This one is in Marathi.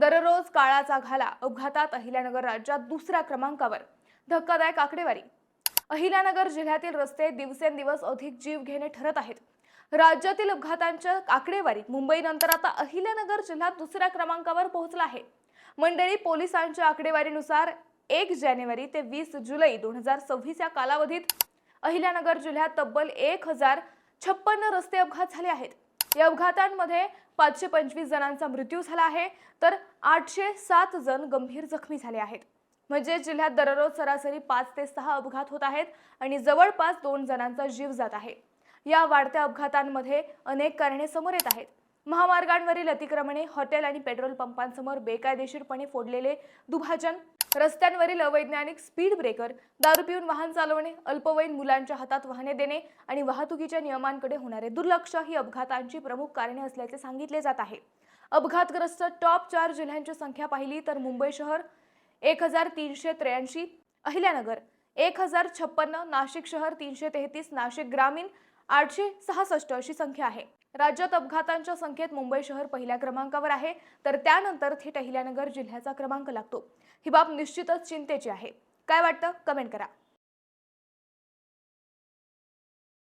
दररोज काळाचा घाला अपघातात अहिल्यानगर राज्यात दुसऱ्या क्रमांकावर। धक्कादायक आकडेवारी। अहिल्यानगर जिल्ह्यातील रस्ते दिवसेंदिवस अधिक जीवघेणे ठरत आहेत। राज्यातील अपघातांच्या आकडेवारीत मुंबईनंतर आता अहिल्यानगर जिल्हा दुसऱ्या क्रमांकावर पोहोचला आहे। मंडळी पोलिसांच्या आकडेवारीनुसार 1 जानेवारी ते 20 जुलै 2026 या कालावधीत अहिल्यानगर जिल्ह्यात तब्बल 1056 रस्ते अपघात झाले आहेत। या अपघातांमध्ये 525 जणांचा मृत्यू झाला आहे, तर 807 जण गंभीर जखमी झाले आहेत। म्हणजे जिल्ह्यात दररोज सरासरी 5 ते 6 अपघात होत आहेत आणि जवळपास 2 जणांचा जीव जात आहे। या वाढत्या अपघातांमध्ये अनेक कारणे समोर येत आहेत। महामार्गांवरील अतिक्रमणे, हॉटेल आणि पेट्रोल पंपांसमोर बेकायदेशीरपणे फोडलेले दुभाजन, रस्त्यांवरील अवैज्ञानिक स्पीड ब्रेकर, दारू पिऊन वाहन चालवणे, अल्पवयीन मुलांच्या हातात वाहने देणे आणि वाहतुकीच्या नियमांकडे होणारे दुर्लक्ष ही अपघातांची प्रमुख कारणे असल्याचे सांगितले जात आहे। अपघातग्रस्त टॉप 4 जिल्ह्यांची संख्या पाहिली तर मुंबई शहर 1383, अहिल्यानगर 1056, नाशिक शहर 333, नाशिक ग्रामीण 866 अशी संख्या आहे। राज्यात अपघातांच्या संख्येत मुंबई शहर पहिल्या क्रमांकावर आहे, तर त्यानंतर थेट अहिल्यानगर जिल्ह्याचा क्रमांक लागतो। ही बाब निश्चितच चिंतेची आहे। काय वाटतं कमेंट करा।